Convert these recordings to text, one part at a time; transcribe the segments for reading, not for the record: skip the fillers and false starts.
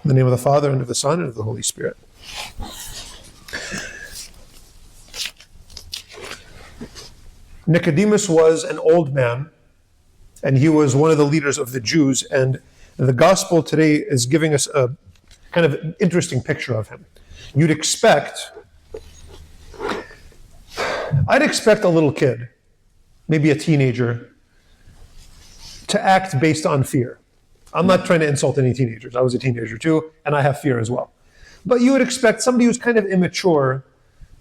In the name of the Father, and of the Son, and of the Holy Spirit. Nicodemus was an old man, and he was one of the leaders of the Jews, and the gospel today is giving us a kind of interesting picture of him. I'd expect a little kid, maybe a teenager, to act based on fear. I'm not trying to insult any teenagers. I was a teenager too, and I have fear as well. But you would expect somebody who's kind of immature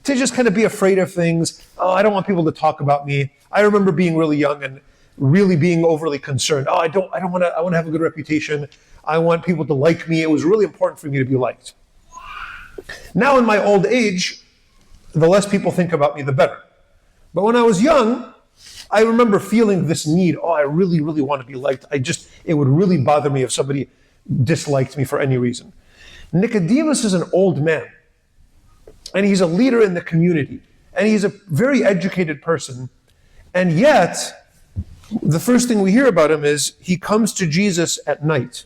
to just kind of be afraid of things. Oh, I don't want people to talk about me. I remember being really young and really being overly concerned. Oh, I want to have a good reputation. I want people to like me. It was really important for me to be liked. Now in my old age, the less people think about me, the better. But when I was young, I remember feeling this need. Oh, I really, really want to be liked. It would really bother me if somebody disliked me for any reason. Nicodemus is an old man, and he's a leader in the community, and he's a very educated person, and yet the first thing we hear about him is he comes to Jesus at night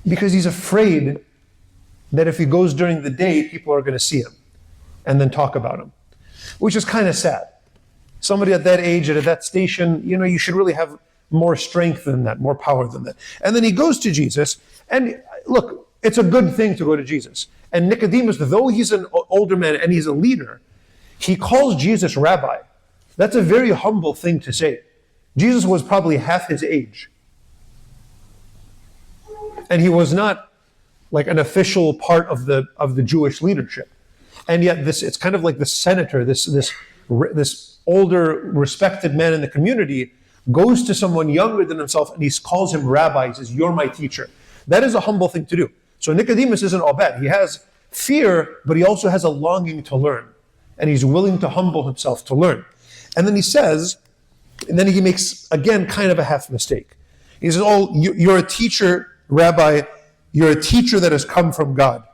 because he's afraid that if he goes during the day, people are going to see him and then talk about him, which is kind of sad. Somebody at that age, at that station, you should really have more strength than that, more power than that. And then he goes to Jesus, and look, it's a good thing to go to Jesus. And Nicodemus, though he's an older man and he's a leader, he calls Jesus rabbi. That's a very humble thing to say. Jesus was probably half his age. And he was not like an official part of the Jewish leadership. And yet it's kind of like the senator, this older, respected man in the community goes to someone younger than himself and he calls him rabbi. He says, "You're my teacher." That is a humble thing to do. So Nicodemus isn't all bad. He has fear, but he also has a longing to learn. And he's willing to humble himself to learn. And then he says, and then he makes, again, kind of a half mistake. He says, "Oh, you're a teacher, rabbi. You're a teacher that has come from God.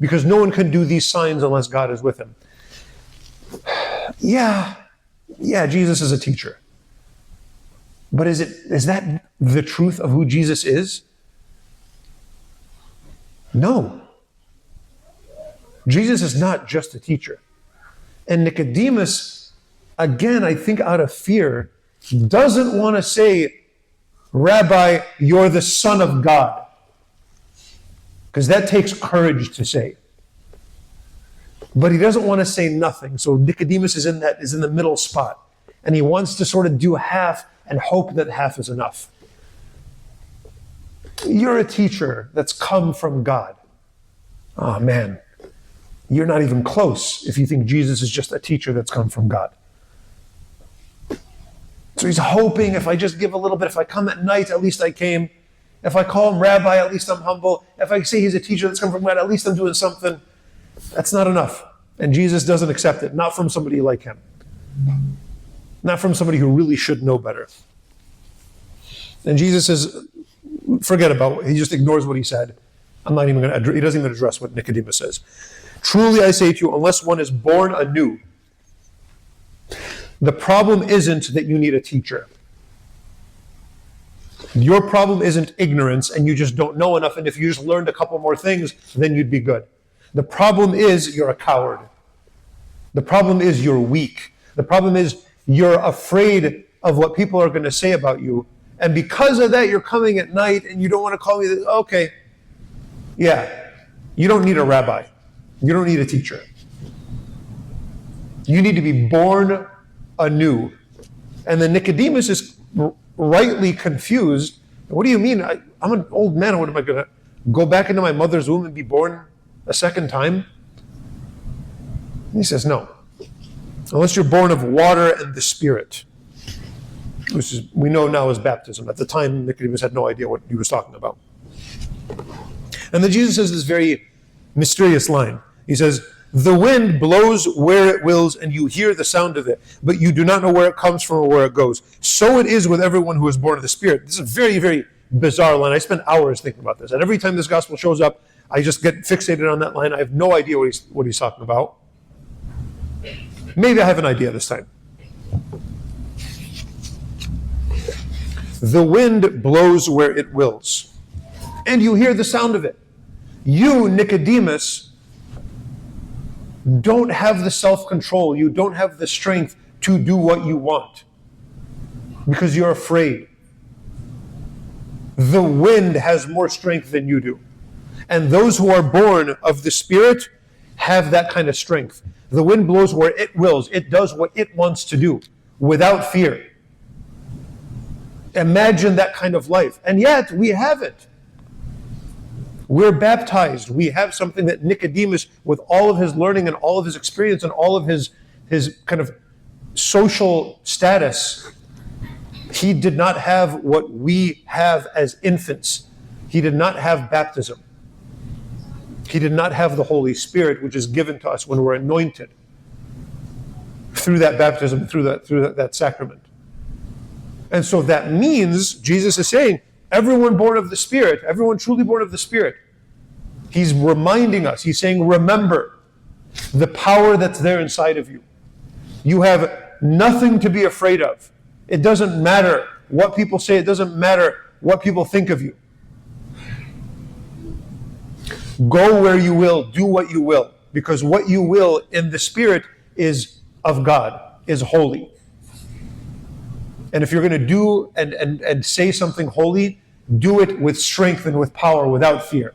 Because no one can do these signs unless God is with him." Yeah, Jesus is a teacher. But is that the truth of who Jesus is? No. Jesus is not just a teacher. And Nicodemus, again, I think out of fear, doesn't want to say, "Rabbi, you're the Son of God." Because that takes courage to say. But he doesn't want to say nothing. So Nicodemus is in the middle spot. And he wants to sort of do half and hope that half is enough. You're a teacher that's come from God. Oh man, you're not even close if you think Jesus is just a teacher that's come from God. So he's hoping, if I just give a little bit, if I come at night, at least I came. If I call him rabbi, at least I'm humble. If I say he's a teacher that's come from God, at least I'm doing something. That's not enough. And Jesus doesn't accept it, not from somebody like him. Not from somebody who really should know better. And Jesus says, forget about it. He just ignores what he said. He doesn't even address what Nicodemus says. "Truly I say to you, unless one is born anew," the problem isn't that you need a teacher. Your problem isn't ignorance and you just don't know enough, and if you just learned a couple more things, then you'd be good. The problem is you're a coward. The problem is you're weak. The problem is you're afraid of what people are going to say about you. And because of that, you're coming at night and you don't want to call me this. Okay. Yeah. You don't need a rabbi. You don't need a teacher. You need to be born anew. And then Nicodemus is rightly confused. What do you mean? I'm an old man. What am I going to go back into my mother's womb and be born a second time? And he says, no. Unless you're born of water and the Spirit, which is, we know now is baptism. At the time, Nicodemus had no idea what he was talking about. And then Jesus says this very mysterious line. He says, "The wind blows where it wills, and you hear the sound of it, but you do not know where it comes from or where it goes. So it is with everyone who is born of the Spirit." This is a very, very bizarre line. I spent hours thinking about this. And every time this gospel shows up, I just get fixated on that line. I have no idea what he's talking about. Maybe I have an idea this time. The wind blows where it wills. and you hear the sound of it. You, Nicodemus, don't have the self-control. You don't have the strength to do what you want because you're afraid. The wind has more strength than you do. And those who are born of the Spirit have that kind of strength. The wind blows where it wills. It does what it wants to do without fear. Imagine that kind of life. And yet, we have it. We're baptized. We have something that Nicodemus, with all of his learning and all of his experience and all of his kind of social status, he did not have what we have as infants. He did not have baptism. He did not have the Holy Spirit, which is given to us when we're anointed through that baptism, through that sacrament. And so that means, Jesus is saying, everyone born of the Spirit, everyone truly born of the Spirit, he's reminding us, he's saying, remember the power that's there inside of you. You have nothing to be afraid of. It doesn't matter what people say, it doesn't matter what people think of you. Go where you will, do what you will, because what you will in the Spirit is of God, is holy. And if you're going to do and say something holy, do it with strength and with power, without fear.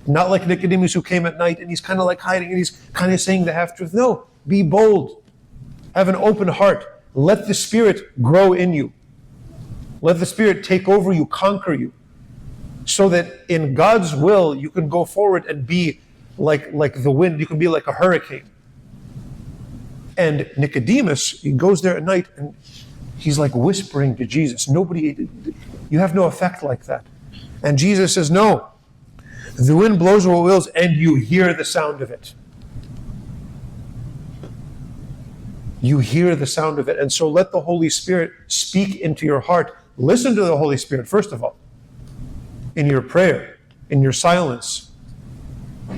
Not like Nicodemus, who came at night and he's kind of like hiding and he's kind of saying the half-truth. No, be bold. Have an open heart. Let the Spirit grow in you. Let the Spirit take over you, conquer you, so that in God's will you can go forward and be like the wind. You can be like a hurricane. And Nicodemus, he goes there at night and he's like whispering to Jesus. You have no effect like that. And Jesus says, no. The wind blows where it wills and you hear the sound of it. You hear the sound of it. And so let the Holy Spirit speak into your heart. Listen to the Holy Spirit, first of all, in your prayer, in your silence.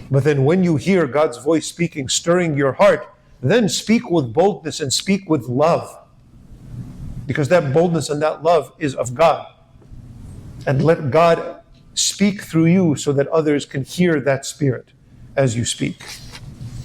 But then when you hear God's voice speaking, stirring your heart, then speak with boldness and speak with love. Because that boldness and that love is of God. And let God speak through you so that others can hear that Spirit as you speak.